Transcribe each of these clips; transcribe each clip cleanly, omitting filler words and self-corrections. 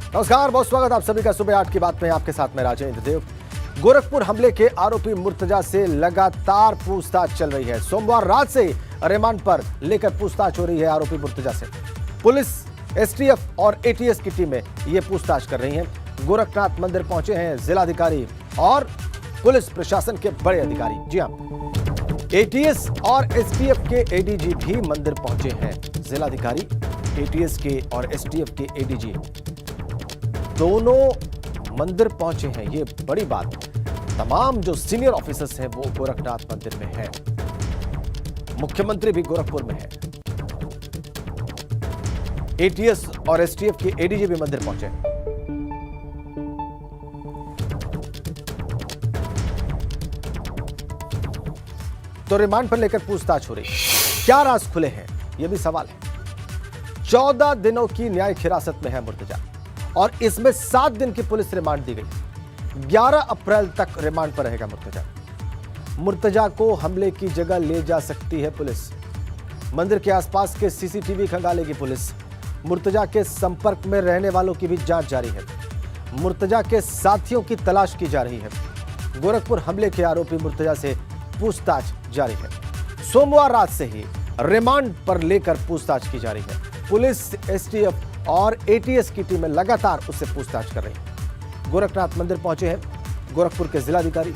नमस्कार, बहुत स्वागत आप सभी का सुबह 8 की बात में। आपके साथ में राजेंद्र देव। गोरखपुर हमले के आरोपी मुर्तजा से लगातार पूछताछ चल रही है। सोमवार रात से रिमांड पर लेकर पूछताछ हो रही है आरोपी मुर्तजा से। पुलिस, एसटीएफ और एटीएस की टीमें ये पूछताछ कर रही हैं। गोरखनाथ मंदिर पहुंचे हैं जिलाधिकारी और पुलिस प्रशासन के बड़े अधिकारी। जी हां, एटीएस और एसटीएफ के एडीजी भी मंदिर पहुंचे हैं। जिलाधिकारी, एटीएस के और एसटीएफ के एडीजी दोनों मंदिर पहुंचे हैं। ये बड़ी बात। तमाम जो सीनियर ऑफिसर्स हैं वो गोरखनाथ मंदिर में हैं। मुख्यमंत्री भी गोरखपुर में है। एटीएस और एसटीएफ के एडीजी भी मंदिर पहुंचे हैं। तो रिमांड पर लेकर पूछताछ हो रही है। क्या राज खुले हैं, यह भी सवाल है। 14 दिनों की न्यायिक हिरासत में है मुर्तजा और इसमें 7 दिन की पुलिस रिमांड दी गई। 11 अप्रैल तक रिमांड पर रहेगा मुर्तजा। मुर्तजा को हमले की जगह ले जा सकती है पुलिस। मंदिर के आसपास के सीसीटीवी खंगालेगी पुलिस। मुर्तजा के संपर्क में रहने वालों की भी जांच जारी है। मुर्तजा के साथियों की तलाश की जा रही है। गोरखपुर हमले के आरोपी मुर्तजा से पूछताछ जारी है। सोमवार रात से ही रिमांड पर लेकर पूछताछ की जा रही है। पुलिस, एसटीएफ और एटीएस की टीमें लगातार उससे पूछताछ कर रही हैं। गोरखनाथ मंदिर पहुंचे हैं गोरखपुर के जिलाधिकारी,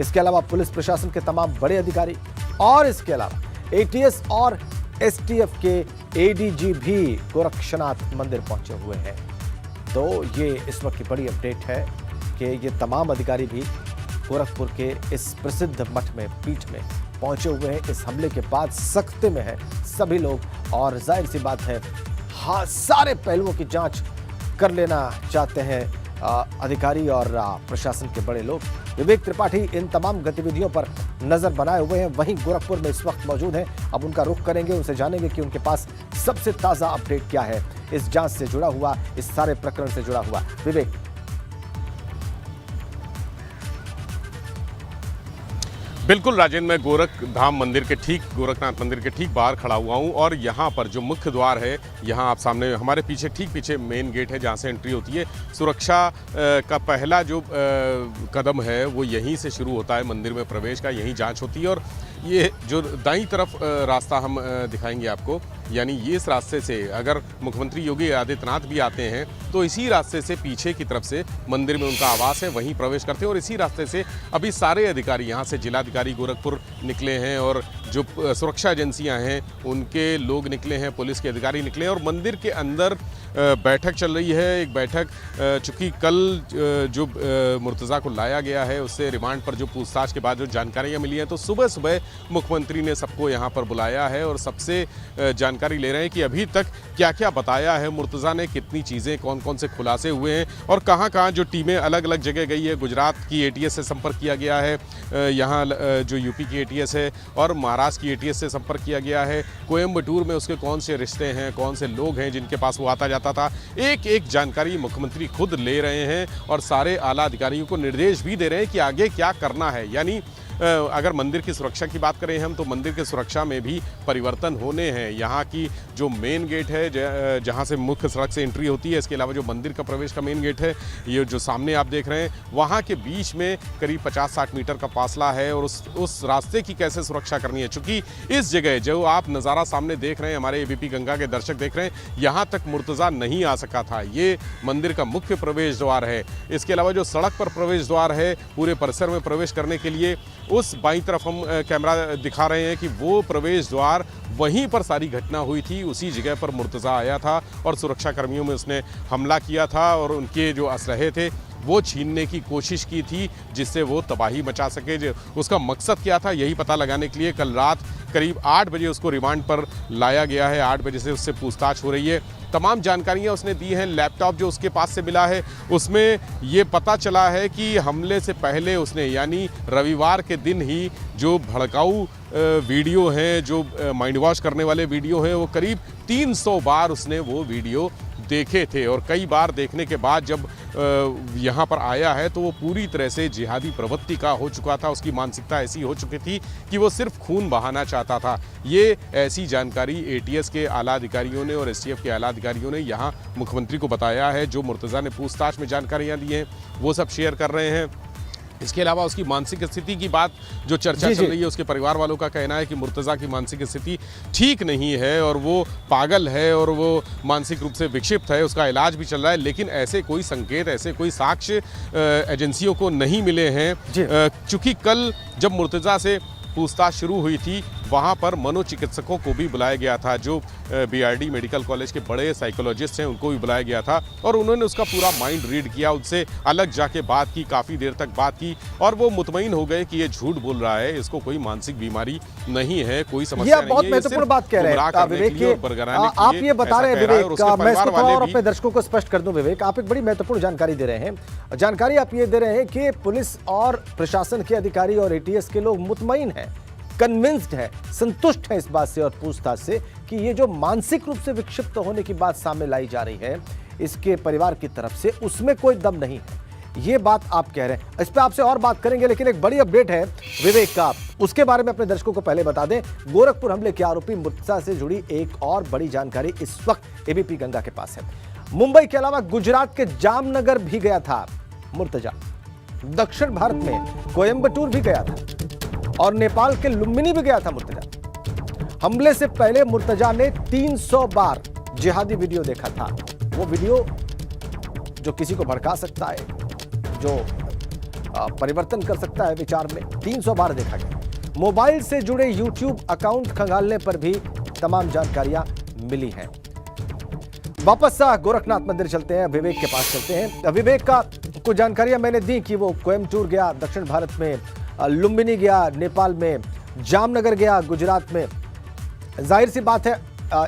इसके अलावा पुलिस प्रशासन के तमाम बड़े अधिकारी और इसके अलावा एटीएस और एसटीएफ के एडीजी भी गोरक्षनाथ मंदिर पहुंचे हुए हैं। तो ये इस वक्त की बड़ी अपडेट है कि ये तमाम अधिकारी भी गोरखपुर के इस प्रसिद्ध मठ में, पीठ में पहुंचे हुए हैं। इस हमले के बाद सख्ते में है सभी लोग और जाहिर सी बात है, हाँ, सारे पहलुओं की जांच कर लेना चाहते हैं अधिकारी और प्रशासन के बड़े लोग। विवेक त्रिपाठी इन तमाम गतिविधियों पर नजर बनाए हुए हैं, वहीं गोरखपुर में इस वक्त मौजूद हैं। अब उनका रुख करेंगे, उनसे जानेंगे कि उनके पास सबसे ताजा अपडेट क्या है इस जांच से जुड़ा हुआ, इस सारे प्रकरण से जुड़ा हुआ। विवेक। बिल्कुल राजेंद्र, मैं गोरखधाम मंदिर के ठीक, गोरखनाथ मंदिर के ठीक बाहर खड़ा हुआ हूँ और यहाँ पर जो मुख्य द्वार है, यहाँ आप सामने हमारे पीछे, ठीक पीछे मेन गेट है जहाँ से एंट्री होती है। सुरक्षा का पहला जो कदम है वो यहीं से शुरू होता है। मंदिर में प्रवेश का यहीं जांच होती है और ये जो दाईं तरफ रास्ता हम दिखाएंगे आपको, यानी ये इस रास्ते से अगर मुख्यमंत्री योगी आदित्यनाथ भी आते हैं तो इसी रास्ते से पीछे की तरफ से मंदिर में उनका आवास है, वहीं प्रवेश करते हैं और इसी रास्ते से अभी सारे अधिकारी यहाँ से, जिलाधिकारी गोरखपुर निकले हैं और जो सुरक्षा एजेंसियाँ हैं उनके लोग निकले हैं, पुलिस के अधिकारी निकले हैं और मंदिर के अंदर बैठक चल रही है। एक बैठक, चूँकि कल जो मुर्तज़ा को लाया गया है उससे रिमांड पर जो पूछताछ के बाद जो जानकारियाँ मिली हैं, तो सुबह सुबह मुख्यमंत्री ने सबको यहाँ पर बुलाया है और सबसे जानकारी ले रहे हैं कि अभी तक क्या क्या बताया है मुर्तज़ा ने, कितनी चीज़ें, कौन कौन से खुलासे हुए हैं और कहाँ कहाँ जो टीमें अलग अलग जगह गई है। गुजरात की एटीएस से संपर्क किया गया है, यहाँ जो यूपी की एटीएस है और महाराष्ट्र की एटीएस से संपर्क किया गया है। कोयम्बटूर में उसके कौन से रिश्ते हैं, कौन से लोग हैं जिनके पास वो आता जाता था, एक एक जानकारी मुख्यमंत्री खुद ले रहे हैं और सारे आला अधिकारियों को निर्देश भी दे रहे हैं कि आगे क्या करना है। यानी अगर मंदिर की सुरक्षा की बात करें हम, तो मंदिर की सुरक्षा में भी परिवर्तन होने हैं। यहाँ की जो मेन गेट है जहाँ से मुख्य सड़क से एंट्री होती है, इसके अलावा जो मंदिर का प्रवेश का मेन गेट है, ये जो सामने आप देख रहे हैं, वहाँ के बीच में करीब 50-60 मीटर का फासला है और उस रास्ते की कैसे सुरक्षा करनी है। चूँकि इस जगह जो आप नज़ारा सामने देख रहे हैं, हमारे एबीपी गंगा के दर्शक देख रहे हैं, यहाँ तक मुर्तज़ा नहीं आ सका था। ये मंदिर का मुख्य प्रवेश द्वार है। इसके अलावा जो सड़क पर प्रवेश द्वार है, पूरे परिसर में प्रवेश करने के लिए उस बाईं तरफ हम कैमरा दिखा रहे हैं कि वो प्रवेश द्वार, वहीं पर सारी घटना हुई थी, उसी जगह पर मुर्तज़ा आया था और सुरक्षा कर्मियों में उसने हमला किया था और उनके जो असलहे थे वो छीनने की कोशिश की थी, जिससे वो तबाही मचा सके। उसका मकसद क्या था, यही पता लगाने के लिए कल रात करीब 8 बजे उसको रिमांड पर लाया गया है। 8 बजे से उससे पूछताछ हो रही है। तमाम जानकारियां उसने दी हैं। लैपटॉप जो उसके पास से मिला है उसमें ये पता चला है कि हमले से पहले उसने, यानी रविवार के दिन ही, जो भड़काऊ वीडियो हैं, जो माइंड वॉश करने वाले वीडियो हैं, वो करीब 300 बार उसने वो वीडियो देखे थे और कई बार देखने के बाद जब यहाँ पर आया है तो वो पूरी तरह से जिहादी प्रवृत्ति का हो चुका था। उसकी मानसिकता ऐसी हो चुकी थी कि वो सिर्फ खून बहाना चाहता था। ये ऐसी जानकारी एटीएस के आला अधिकारियों ने और एसटीएफ के आला अधिकारियों ने यहाँ मुख्यमंत्री को बताया है। जो मुर्तज़ा ने पूछताछ में जानकारियाँ दी हैं वो सब शेयर कर रहे हैं। इसके अलावा उसकी मानसिक स्थिति की बात जो चर्चा चल रही है, उसके परिवार वालों का कहना है कि मुर्तज़ा की मानसिक स्थिति ठीक नहीं है और वो पागल है और वो मानसिक रूप से विक्षिप्त है। उसका इलाज भी चल रहा है, लेकिन ऐसे कोई संकेत, ऐसे कोई साक्ष्य एजेंसियों को नहीं मिले हैं। चूँकि कल जब मुर्तज़ा से पूछताछ शुरू हुई थी वहाँ पर मनोचिकित्सकों को भी बुलाया गया था। जो बीआरडी मेडिकल कॉलेज के बड़े साइकोलॉजिस्ट हैं उनको भी बुलाया गया था और उन्होंने उसका पूरा माइंड रीड किया, उससे अलग जाके बात की, काफ़ी देर तक बात की और वो मुतमईन हो गए कि ये झूठ बोल रहा है, इसको कोई मानसिक बीमारी नहीं है, कोई समस्या नहीं है। बहुत महत्वपूर्ण बात कह रहे हैं विवेक, आप ये बता रहे हैं विवेक, मैं इसको थोड़ा और अपने दर्शकों को स्पष्ट कर दूं विवेक, आप एक बड़ी महत्वपूर्ण जानकारी दे रहे हैं। जानकारी आप ये दे रहे हैं कि पुलिस और प्रशासन के अधिकारी और एटीएस के लोग मुतमईन हैं, कन्विंस्ड है, संतुष्ट है इस बात से और पूछताछ से कि ये जो मानसिक रूप से विक्षिप्त होने की बात सामने लाई जा रही है इसके परिवार की तरफ से, उसमें कोई दम नहीं है। ये बात आप कह रहे हैं, इस पे आपसे और बात करेंगे, लेकिन एक बड़ी अपडेट है विवेक का, उसके बारे में अपने दर्शकों को पहले बता दें। गोरखपुर हमले के आरोपी मुर्तज़ा से जुड़ी एक और बड़ी जानकारी इस वक्त एबीपी गंगा के पास है। मुंबई के अलावा गुजरात के जामनगर भी गया था मुर्तज़ा, दक्षिण भारत में कोयम्बटूर भी गया था और नेपाल के लुम्बिनी भी गया था मुर्तज़ा। हमले से पहले मुर्तज़ा ने 300 बार जिहादी वीडियो देखा था। वो वीडियो जो किसी को भड़का सकता है, जो परिवर्तन कर सकता है विचार में, 300 बार देखा गया। मोबाइल से जुड़े यूट्यूब अकाउंट खंगालने पर भी तमाम जानकारियां मिली हैं। वापस गोरखनाथ मंदिर चलते हैं, विवेक के पास चलते हैं। विवेक का कुछ जानकारियां मैंने दी कि वो कोयम्बटूर गया दक्षिण भारत में, लुम्बिनी गया नेपाल में, जामनगर गया गुजरात में। जाहिर सी बात है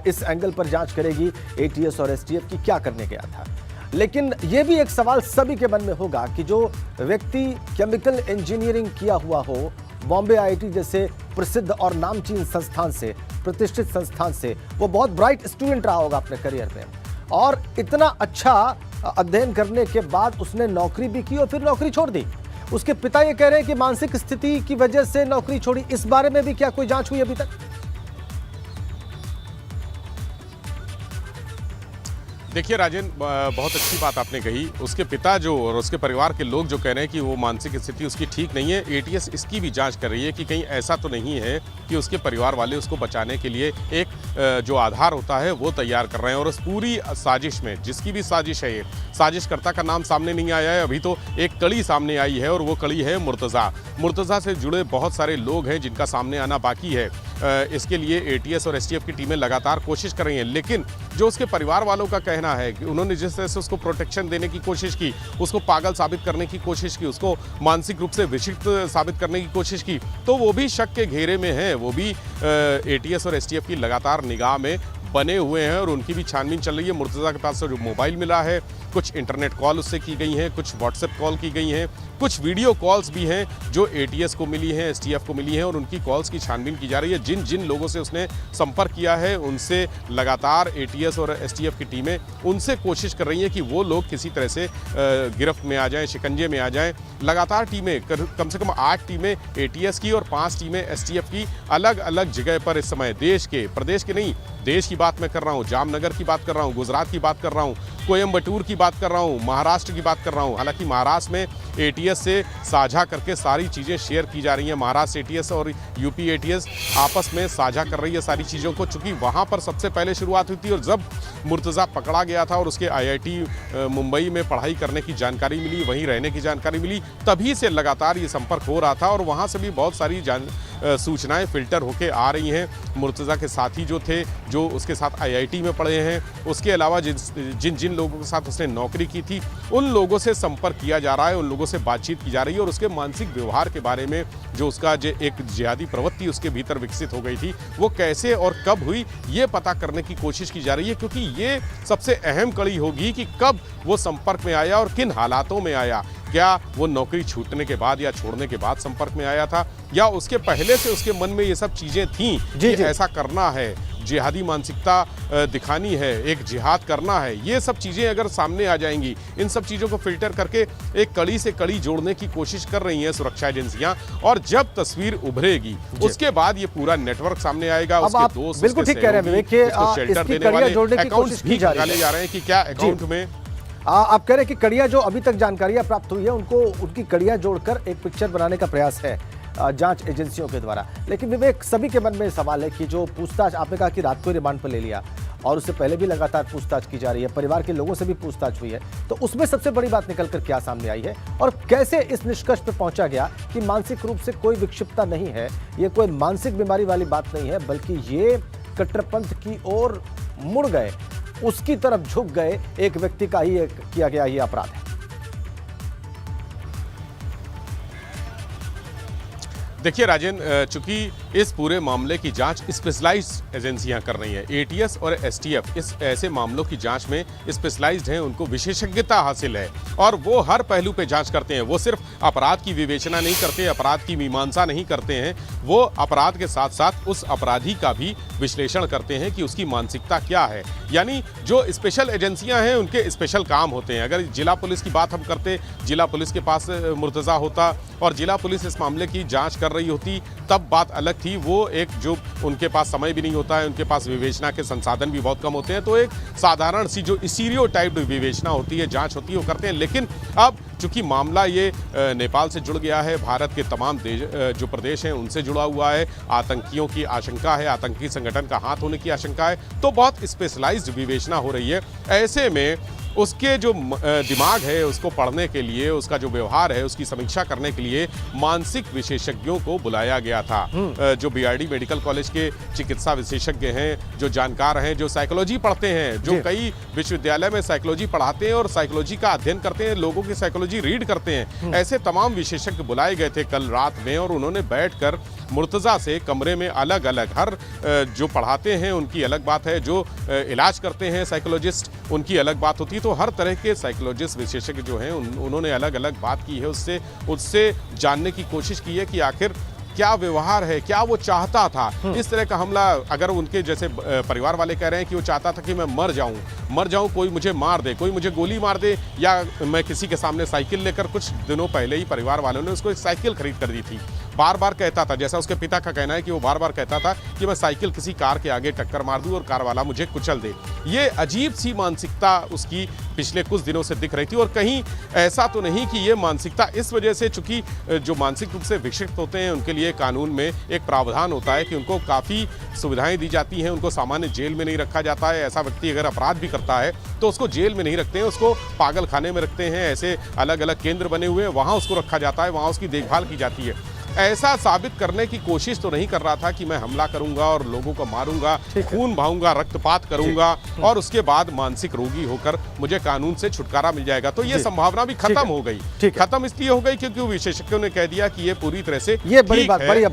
इस एंगल पर जांच करेगी एटीएस और एसटीएफ की क्या करने गया था। लेकिन यह भी एक सवाल सभी के मन में होगा कि जो व्यक्ति केमिकल इंजीनियरिंग किया हुआ हो, बॉम्बे आईआईटी जैसे प्रसिद्ध और नामचीन संस्थान से, प्रतिष्ठित संस्थान से, वो बहुत ब्राइट स्टूडेंट रहा होगा अपने करियर में और इतना अच्छा अध्ययन करने के बाद उसने नौकरी भी की और फिर नौकरी छोड़ दी। उसके पिता ये कह रहे हैं कि मानसिक स्थिति की वजह से नौकरी छोड़ी। इस बारे में भी क्या कोई जांच हुई अभी तक? देखिए राजेन, बहुत अच्छी बात आपने कही। उसके पिता जो और उसके परिवार के लोग जो कह रहे हैं कि वो मानसिक स्थिति उसकी ठीक नहीं है, एटीएस इसकी भी जांच कर रही है कि कहीं ऐसा तो नहीं है कि उसके परिवार वाले उसको बचाने के लिए एक जो आधार होता है वो तैयार कर रहे हैं। और उस पूरी साजिश में, जिसकी भी साजिश है, ये साजिशकर्ता का नाम सामने नहीं आया है अभी, तो एक कड़ी सामने आई है और वो कड़ी है मुर्तज़ा। मुर्तज़ा से जुड़े बहुत सारे लोग हैं जिनका सामने आना बाकी है। इसके लिए एटीएस और एसटीएफ की टीमें लगातार कोशिश कर रही हैं, लेकिन जो उसके परिवार वालों का कहना है कि उन्होंने जिस तरह से उसको प्रोटेक्शन देने की कोशिश की, उसको पागल साबित करने की कोशिश की, उसको मानसिक रूप से विक्षिप्त साबित करने की कोशिश की, तो वो भी शक के घेरे में है। वो भी एटीएस और एसटीएफ की लगातार निगाह में बने हुए हैं और उनकी भी छानबीन चल रही है। मुर्तज़ा के पास से जो मोबाइल मिला है, कुछ इंटरनेट कॉल उससे की गई हैं, कुछ व्हाट्सएप कॉल की गई हैं, कुछ वीडियो कॉल्स भी हैं जो एटीएस को मिली हैं, एसटीएफ को मिली हैं और उनकी कॉल्स की छानबीन की जा रही है। जिन जिन लोगों से उसने संपर्क किया है उनसे लगातार एटीएस और एसटीएफ की टीमें उनसे कोशिश कर रही हैं कि वो लोग किसी तरह से गिरफ्त में आ जाएं, शिकंजे में आ जाएं। लगातार टीमें, कम से कम 8 टीमें एटीएस की और 5 टीमें एसटीएफ की अलग अलग जगह पर इस समय देश के नहीं, देश की बात मैं कर रहा हूँ, जामनगर की बात कर रहा हूँ, गुजरात की बात कर रहा हूँ, कोयम्बटूर की बात कर रहा हूँ, महाराष्ट्र की बात कर रहा हूँ। हालांकि महाराष्ट्र में एटीएस से साझा करके सारी चीज़ें शेयर की जा रही हैं। महाराष्ट्र एटीएस और यूपी एटीएस आपस में साझा कर रही है सारी चीज़ों को, चूँकि वहाँ पर सबसे पहले शुरुआत हुई थी। और जब मुर्तज़ा पकड़ा गया था और उसके आईआईटी मुंबई में पढ़ाई करने की जानकारी मिली, वहीं रहने की जानकारी मिली, तभी से लगातार ये संपर्क हो रहा था और वहाँ से भी बहुत सारी सूचनाएं फिल्टर होके आ रही हैं। मुर्तज़ा के साथी जो थे, जो उसके साथ आईआईटी में पढ़े हैं, उसके अलावा जिन जिन लोगों के साथ उसने नौकरी की थी, उन लोगों से संपर्क किया जा रहा है, उन लोगों से बातचीत की जा रही है और उसके मानसिक व्यवहार के बारे में, जो उसका जो एक जिहादी प्रवृत्ति उसके भीतर विकसित हो गई थी, वो कैसे और कब हुई, ये पता करने की कोशिश की जा रही है। क्योंकि ये सबसे अहम कड़ी होगी कि कब वो संपर्क में आया और किन हालातों में आया। क्या वो नौकरी छूटने के बाद या छोड़ने के बाद संपर्क में आया था, या उसके पहले से उसके मन में ये सब चीज़ें थीं कि ऐसा करना है। जिहादी मानसिकता दिखानी है, एक जिहाद करना है, ये सब चीज़ें अगर सामने आ जाएंगी, इन सब चीज़ों को फिल्टर करके एक कड़ी से कड़ी जोड़ने की कोशिश कर रही हैं सुरक्षा एजेंसियां, और जब तस्वीर उभरेगी उसके बाद ये पूरा नेटवर्क सामने आएगा। अब उसके आप दोस्त, बिल्कुल उसके ठीक कह रहे हैं सहयोगी, विवेक, उसको शेल्टर इसकी देने कड़ियां वाले जोड़ने की अकाउंट्स कोशिश भी की जा रही निकाले है। जा रहे हैं कि क्या अकाउंट में। आप कह रहे हैं कि कड़ियां जो अभी तक जानकारियां प्राप्त हुई है उनको उनकी कड़ियां जोड़कर एक पिक्चर बनाने का प्रयास है जांच एजेंसियों के द्वारा। लेकिन विवेक, सभी के मन में सवाल है कि जो पूछताछ आपने कहा कि रात को रिमांड पर ले लिया और उससे पहले भी लगातार पूछताछ की जा रही है, परिवार के लोगों से भी पूछताछ हुई है, तो उसमें सबसे बड़ी बात निकलकर क्या सामने आई है और कैसे इस निष्कर्ष पर पहुंचा गया कि मानसिक रूप से कोई विक्षिप्तता नहीं है, ये कोई मानसिक बीमारी वाली बात नहीं है, बल्कि ये कट्टरपंथ की ओर मुड़ गए, उसकी तरफ झुक गए एक व्यक्ति का ही किया गया ये अपराध है। देखिए राजेन, चूंकि इस पूरे मामले की जांच स्पेशलाइज्ड एजेंसियां कर रही हैं, एटीएस और एसटीएफ इस ऐसे मामलों की जांच में स्पेशलाइज्ड हैं, उनको विशेषज्ञता हासिल है और वो हर पहलू पे जांच करते हैं। वो सिर्फ अपराध की विवेचना नहीं करते, अपराध की मीमांसा नहीं करते हैं, वो अपराध के साथ साथ उस अपराधी का भी विश्लेषण करते हैं कि उसकी मानसिकता क्या है। यानी जो स्पेशल एजेंसियां हैं उनके स्पेशल काम होते हैं। अगर जिला पुलिस की बात हम करते, जिला पुलिस के पास मुर्तज़ा होता और जिला पुलिस इस मामले की जांच कर रही होती, तब बात अलग थी। वो एक जो उनके पास समय भी नहीं होता है, उनके पास विवेचना के संसाधन भी बहुत कम होते हैं, तो एक साधारण सी जो स्टीरियोटाइप्ड विवेचना होती है, जांच होती है, वो करते हैं। लेकिन अब चूंकि मामला ये नेपाल से जुड़ गया है, भारत के तमाम जो प्रदेश हैं उनसे जुड़ा हुआ है, आतंकियों की आशंका है, आतंकी संगठन का हाथ होने की आशंका है, तो बहुत स्पेशलाइज्ड विवेचना हो रही है। ऐसे में उसके जो दिमाग है उसको पढ़ने के लिए, उसका जो व्यवहार है उसकी समीक्षा करने के लिए मानसिक विशेषज्ञों को बुलाया गया था। जो बीआरडी मेडिकल कॉलेज के चिकित्सा विशेषज्ञ हैं, जो जानकार हैं, जो साइकोलॉजी पढ़ते हैं, जो कई विश्वविद्यालय में साइकोलॉजी पढ़ाते हैं और साइकोलॉजी का अध्ययन करते हैं, लोगों की साइकोलॉजी रीड करते हैं, ऐसे तमाम विशेषज्ञ बुलाए गए थे कल रात में और उन्होंने बैठकर मुर्तज़ा से कमरे में अलग अलग, हर जो पढ़ाते हैं उनकी अलग बात है, जो इलाज करते हैं साइकोलॉजिस्ट उनकी अलग बात होती है, तो हर तरह के साइकोलॉजिस्ट विशेषज्ञ जो हैं उन्होंने अलग अलग बात की है, उससे जानने की कोशिश की है कि आखिर क्या व्यवहार है, क्या वो चाहता था। इस तरह का हमला, अगर उनके जैसे परिवार वाले कह रहे हैं कि वो चाहता था कि मैं मर जाऊं, कोई मुझे मार दे, कोई मुझे गोली मार दे, या मैं किसी के सामने साइकिल लेकर, कुछ दिनों पहले ही परिवार वालों ने उसको एक साइकिल खरीद कर दी थी, बार बार कहता था, जैसा उसके पिता का कहना है कि वो बार बार कहता था कि मैं साइकिल किसी कार के आगे टक्कर मार दूं और कार वाला मुझे कुचल दे। ये अजीब सी मानसिकता उसकी पिछले कुछ दिनों से दिख रही थी। और कहीं ऐसा तो नहीं कि ये मानसिकता इस वजह से, चूंकि जो मानसिक रूप से विक्षिप्त होते हैं उनके लिए कानून में एक प्रावधान होता है कि उनको काफ़ी सुविधाएं दी जाती हैं, उनको सामान्य जेल में नहीं रखा जाता है। ऐसा व्यक्ति अगर अपराध भी करता है तो उसको जेल में नहीं रखते हैं, उसको पागल खाने में रखते हैं। ऐसे अलग अलग केंद्र बने हुए हैं, वहाँ उसको रखा जाता है, वहाँ उसकी देखभाल की जाती है। ऐसा साबित करने की कोशिश तो नहीं कर रहा था कि मैं हमला करूंगा और लोगों को मारूंगा, खून बहाऊंगा, रक्तपात करूंगा और उसके बाद मानसिक रोगी होकर मुझे कानून से छुटकारा मिल जाएगा। तो ये संभावना भी खत्म हो गई। खत्म इसलिए हो गई क्योंकि विशेषज्ञों ने कह दिया कि ये पूरी तरह से ये बड़ी बात, बड़ी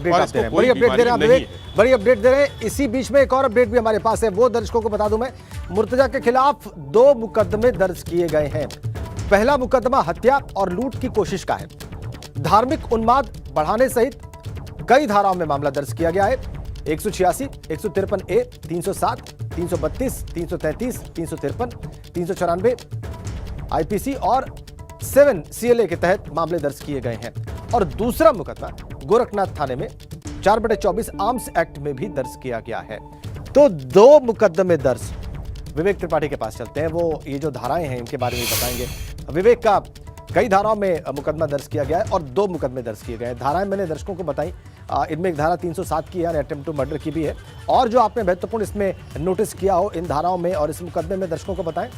अपडेट दे रहे हैं। इसी बीच में एक और अपडेट भी हमारे पास है, वो दर्शकों को बता दूं मैं। मुर्तजा के खिलाफ 2 मुकदमे दर्ज किए गए हैं। पहला मुकदमा हत्या और लूट की कोशिश का है। धार्मिक उन्माद बढ़ाने सहित कई धाराओं में मामला दर्ज किया गया है। 186, 153 ए, 307, 332, 333, 353, 394 आईपीसी और 7 सीएलए के तहत मामले दर्ज किए गए हैं। और दूसरा मुकदमा गोरखनाथ थाने में 4/24 आर्म्स एक्ट में भी दर्ज किया गया है। तो 2 मुकदमे दर्ज। विवेक त्रिपाठी के पास चलते हैं, वो ये जो धाराएं हैं इनके बारे में बताएंगे। विवेक, का कई धाराओं में मुकदमा दर्ज किया गया है और 2 मुकदमे दर्ज किए गए हैं। धाराएं मैंने दर्शकों को बताई, इनमें एक धारा 307 की है, अटेम्प्ट टू मर्डर की भी है। और जो आपने महत्वपूर्ण इसमें नोटिस किया हो इन धाराओं में और इस मुकदमे में, दर्शकों को बताएं।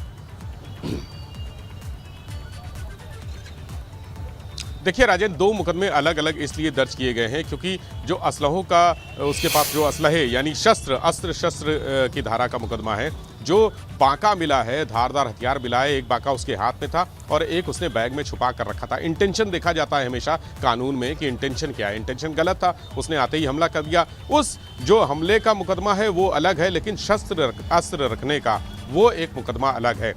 देखिए राजेन, 2 मुकदमे अलग अलग इसलिए दर्ज किए गए हैं क्योंकि जो असलहों का, उसके पास जो असलहे यानी अस्त्र शस्त्र की धारा का मुकदमा है। जो बांका मिला है, धारदार हथियार मिला है, एक बांका उसके हाथ में था और एक उसने बैग में छुपा कर रखा था। इंटेंशन देखा जाता है हमेशा कानून में कि इंटेंशन क्या है। इंटेंशन गलत था, उसने आते ही हमला कर दिया। उस जो हमले का मुकदमा है वो अलग है, लेकिन अस्त्र रखने का वो एक मुकदमा अलग है।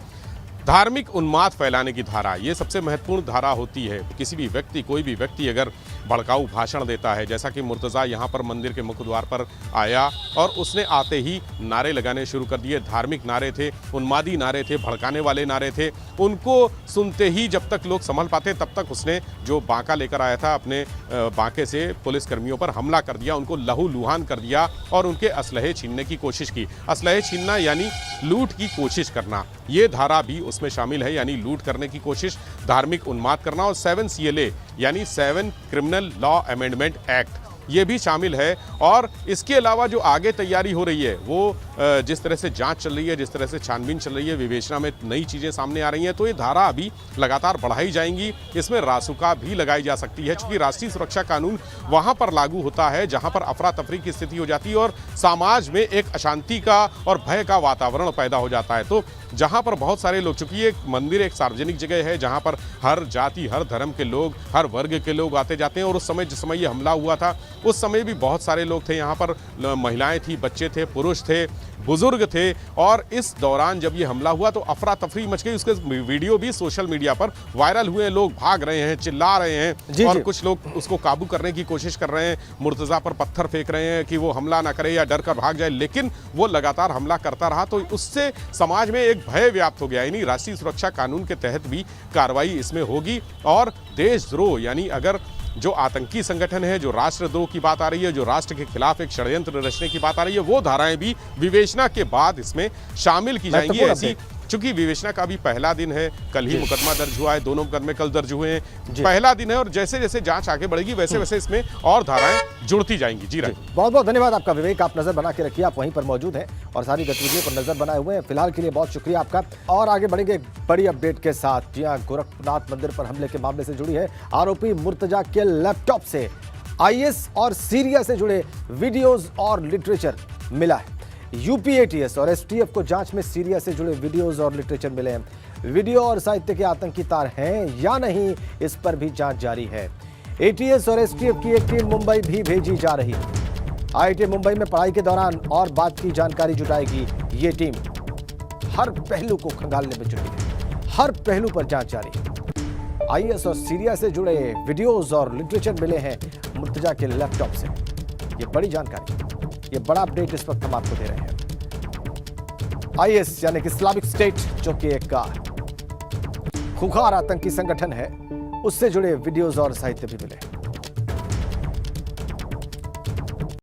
धार्मिक उन्माद फैलाने की धारा, ये सबसे महत्वपूर्ण धारा होती है। किसी भी व्यक्ति, कोई भी व्यक्ति अगर भड़काऊ भाषण देता है। जैसा कि मुर्तज़ा यहाँ पर मंदिर के मुख्य द्वार पर आया और उसने आते ही नारे लगाने शुरू कर दिए। धार्मिक नारे थे, उन्मादी नारे थे, भड़काने वाले नारे थे। उनको सुनते ही जब तक लोग संभल पाते तब तक उसने जो बांका लेकर आया था अपने बांके से पुलिस कर्मियों पर हमला कर दिया, उनको लहूलुहान कर दिया और उनके असलहे छीनने की कोशिश की। असलहे छीनना यानी लूट की कोशिश करना, ये धारा भी उसमें शामिल है, यानी लूट करने की कोशिश, धार्मिक उन्माद करना। और 7 CLA यानी 7 क्रिमिनल लॉ अमेंडमेंट एक्ट ये भी शामिल है। और इसके अलावा जो आगे तैयारी हो रही है वो जिस तरह से जांच चल रही है, जिस तरह से छानबीन चल रही है, विवेचना में नई चीज़ें सामने आ रही हैं, तो ये धारा अभी लगातार बढ़ाई जाएंगी। इसमें रासुका भी लगाई जा सकती है, क्योंकि राष्ट्रीय सुरक्षा कानून वहाँ पर लागू होता है जहाँ पर अफरा तफरी की स्थिति हो जाती है और समाज में एक अशांति का और भय का वातावरण पैदा हो जाता है। तो जहाँ पर बहुत सारे लोग, चूंकि ये मंदिर एक सार्वजनिक जगह है जहाँ पर हर जाति, हर धर्म के लोग, हर वर्ग के लोग आते जाते हैं, और उस समय जिस समय ये हमला हुआ था उस समय भी बहुत सारे लोग थे यहाँ पर, महिलाएं थी, बच्चे थे, पुरुष थे, बुजुर्ग थे। और इस दौरान जब ये हमला हुआ तो अफरा तफरी मच गई। उसके वीडियो भी सोशल मीडिया पर वायरल हुए, लोग भाग रहे हैं, चिल्ला रहे हैं और कुछ लोग उसको काबू करने की कोशिश कर रहे हैं, मुर्तज़ा पर पत्थर फेंक रहे हैं कि वो हमला ना करे या डर कर भाग जाए, लेकिन वो लगातार हमला करता रहा। तो उससे समाज में एक भय व्याप्त हो गया। यानी राष्ट्रीय सुरक्षा कानून के तहत भी कार्रवाई इसमें होगी। और देशद्रोह यानी अगर जो आतंकी संगठन है, जो राष्ट्रद्रोह की बात आ रही है, जो राष्ट्र के खिलाफ एक षड्यंत्र रचने की बात आ रही है, वो धाराएं भी विवेचना के बाद इसमें शामिल की जाएंगी। ऐसी चूंकि विवेचना का भी पहला दिन है, कल ही मुकदमा दर्ज हुआ है, दोनों मुकदमे कल दर्ज हुए हैं, पहला दिन है और जैसे जैसे जांच आगे बढ़ेगी वैसे वैसे इसमें और धाराएं जुड़ती जाएंगी। जी बहुत बहुत धन्यवाद आपका विवेक, आप नजर बना के रखिए, आप वहीं पर मौजूद हैं और सारी गतिविधियों पर नजर बनाए हुए हैं। फिलहाल के लिए बहुत शुक्रिया आपका। और आगे बढ़ेंगे एक बड़ी अपडेट के साथ। जी हाँ, गोरखनाथ मंदिर पर हमले के मामले से जुड़ी है आरोपी मुर्तजा के लैपटॉप से IS और सीरिया से जुड़े वीडियोज और लिटरेचर मिला है। यूपी ATS और STF को जांच में सीरिया से जुड़े वीडियोज और लिटरेचर मिले हैं। वीडियो और साहित्य के आतंकी तार हैं या नहीं, इस पर भी जांच जारी है। ATS और STF की एक टीम मुंबई भी भेजी जा रही है। IIT मुंबई में पढ़ाई के दौरान और बात की जानकारी जुटाएगी ये टीम। हर पहलू को खंगालने में जुटी है, हर पहलू पर जांच जारी है। IS और सीरिया से जुड़े वीडियोज और लिटरेचर मिले हैं मुर्तजा के लैपटॉप से। ये बड़ी जानकारी, ये बड़ा अपडेट इस वक्त हम आपको दे रहे हैं। IS यानी कि इस्लामिक स्टेट, जो कि एक खुखार आतंकी संगठन है, उससे जुड़े वीडियोज और साहित्य भी मिले।